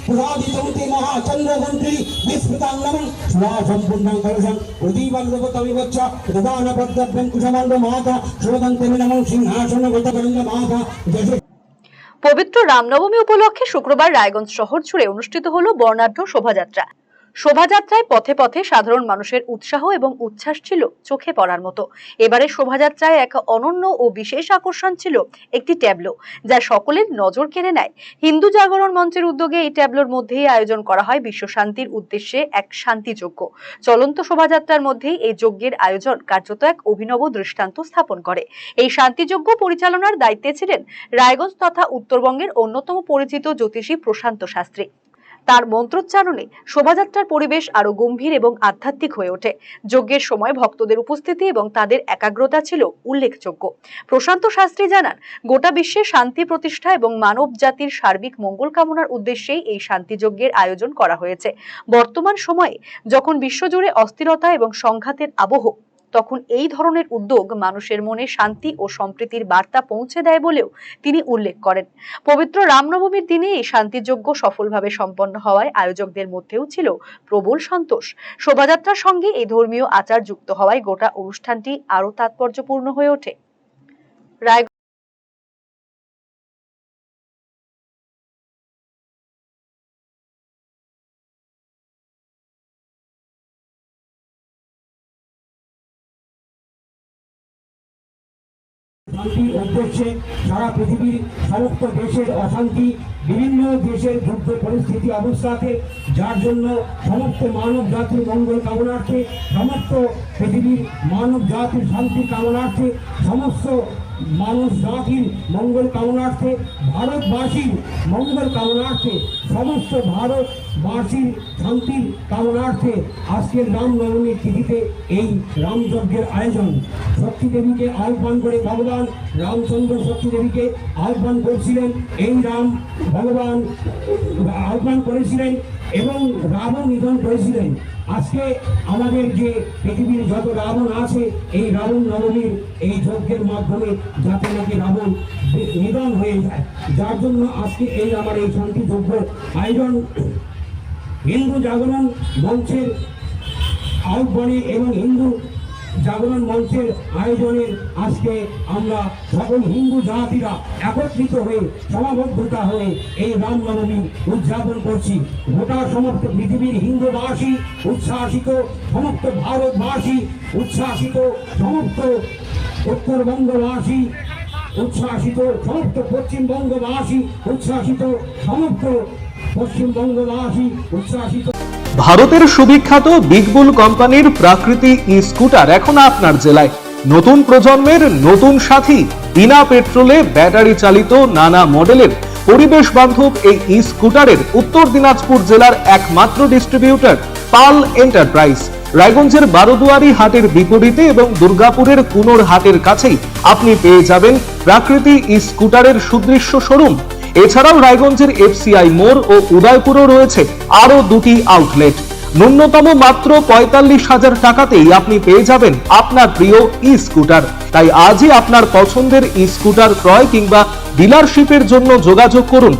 পুরাদিতমতে মহাচন্দ্রমন্ত্রী বিস্মৃতাঙ্গমং সুরাসম্পূর্ণং কলশং প্রদীপাঙ্গবতমিবচ্চ দদানপদ্মভ্যং কুশমণ্ড মাতা শুভদন্তে নমঃ সিংহাসন গতকলিঙ্গ মাতা জয়। পবিত্র রামনবমী উপলক্ষে শুক্রবার রায়গঞ্জ শহর জুড়ে অনুষ্ঠিত হলো বর্ণাঢ্য শোভাযাত্রা। শোভাযাত্রায় পথে পথে সাধারণ মানুষের উৎসাহ এবং উচ্ছ্বাস ছিল চোখে পড়ার মতো। এবারে শোভাযাত্রায় এক অনন্য ও বিশেষ আকর্ষণ ছিল একটি ট্যাবলো, যা সকলের নজর কেড়ে নেয়। হিন্দু জাগরণ মঞ্চের উদ্যোগে এই ট্যাবলোর মধ্যেই আয়োজন করা হয় বিশ্ব শান্তির উদ্দেশ্যে এক শান্তি যজ্ঞ। চলন্ত শোভাযাত্রার মধ্যেই এই যজ্ঞের আয়োজন কার্যত এক অভিনব দৃষ্টান্ত স্থাপন করে। এই শান্তি যজ্ঞ পরিচালনার দায়িত্বে ছিলেন রায়গঞ্জ তথা উত্তরবঙ্গের অন্যতম পরিচিত জ্যোতিষী প্রশান্ত শাস্ত্রী। তার মন্ত্রোচ্চারণে শোভাযাত্রার পরিবেশ আরো গম্ভীর এবং আধ্যাত্মিক হয়ে ওঠে। যজ্ঞের সময় ভক্তদের উপস্থিতি এবং তাদের একাগ্রতা ছিল উল্লেখযোগ্য। প্রশান্ত শাস্ত্রী জানান, গোটা বিশ্বে শান্তি প্রতিষ্ঠা এবং মানব জাতির সার্বিক মঙ্গল কামনার উদ্দেশ্যেই এই শান্তি যজ্ঞের আয়োজন করা হয়েছে। বর্তমান সময়ে যখন বিশ্বজুড়ে অস্থিরতা এবং সংঘাতের আবহ, তখন এই ধরনের উদ্যোগ মানুষের মনে শান্তি ও সম্প্রীতির বার্তা পৌঁছে দেয় বলেও তিনি উল্লেখ করেন। পবিত্র রামনবমীর দিনে এই শান্তিযজ্ঞ সফলভাবে সম্পন্ন হওয়ায় আয়োজকদের মধ্যেও ছিল প্রবল সন্তোষ। শোভাযাত্রার সঙ্গে এই ধর্মীয় আচার যুক্ত হওয়ায় গোটা অনুষ্ঠানটি আরো তাৎপর্যপূর্ণ হয়ে ওঠে। শান্তির উদ্দেশ্যে সারা পৃথিবীর সমস্ত দেশের অশান্তি, বিভিন্ন দেশের যুদ্ধ পরিস্থিতি অবস্থাতে, যার জন্য সমস্ত মানব জাতির মঙ্গল কামনার্থে, সমস্ত পৃথিবীর মানব জাতির শান্তি কামনার্থে, সমস্ত মানুষ জাতির মঙ্গল কামনার্থে, ভারতবাসীর মঙ্গল কামনার্থে, সমস্ত ভারতবাসীর শান্তির কামনার্থে আজকের রামনবমীর তিথিতে এই রামযজ্ঞের আয়োজন। শক্তি দেবীকে আহ্বান করে ভগবান রামচন্দ্র শক্তি দেবীকে আহ্বান করেছিলেন, এই রাম ভগবান আহ্বান করেছিলেন এবং রাবণ নিধন করেছিলেন। আজকে আমাদের যে পৃথিবীর যত রাবণ আছে, এই রাবণ নবমীর এই যজ্ঞের মাধ্যমে যাতে নাকি রাবণ নিধন হয়ে যায়, যার জন্য আজকে এই আমার এই শান্তি যজ্ঞের আয়োজন। হিন্দু জাগরণ মঞ্চের আহ্বানে এবং হিন্দু জাগরণ মঞ্চের আয়োজনে আজকে আমরা সকল হিন্দু জাতিরা একত্রিত হয়ে সমাবদ্ধতা হয়ে এই রামনবমী উদযাপন করছি। গোটা সমস্ত পৃথিবীর হিন্দুবাসী উচ্ছ্বাসিত, সমস্ত ভারতবাসী উচ্ছ্বাসিত, সমস্ত উত্তরবঙ্গবাসী উচ্ছ্বাসিত, সমস্ত পশ্চিমবঙ্গবাসী উচ্ছ্বাসিত, সমস্ত পশ্চিমবঙ্গবাসী উচ্ছ্বাসিত। ভারতের সুবিখ্যাত বিগ বুল কোম্পানির প্রাকৃতি ই স্কুটার এখন আপনার জেলায়। নতুন প্রজন্মের নতুন সাথী, বিনা পেট্রোলে ব্যাটারি চালিত নানা মডেলের পরিবেশ বান্ধব এই ই স্কুটারের উত্তর দিনাজপুর জেলার একমাত্র ডিস্ট্রিবিউটর পাল এন্টারপ্রাইজ। রায়গঞ্জের বারোদুয়ারি হাটের বিপরীতে এবং দুর্গাপুরের কুনোর হাটের কাছেই আপনি পেয়ে যাবেন প্রাকৃতি ই স্কুটারের সুদৃশ্য শোরুম। এছাড়াও রায়গঞ্জের এফসিআই মোড় ও উদয়পুরেও রয়েছে আরো দুটি আউটলেট। ন্যূনতম মাত্র ৪৫,০০০ টাকাতেই আপনি পেয়ে যাবেন আপনার প্রিয় ই স্কুটার। তাই আজই আপনার পছন্দের ই স্কুটার ক্রয় কিংবা ডিলারশিপের জন্য যোগাযোগ করুন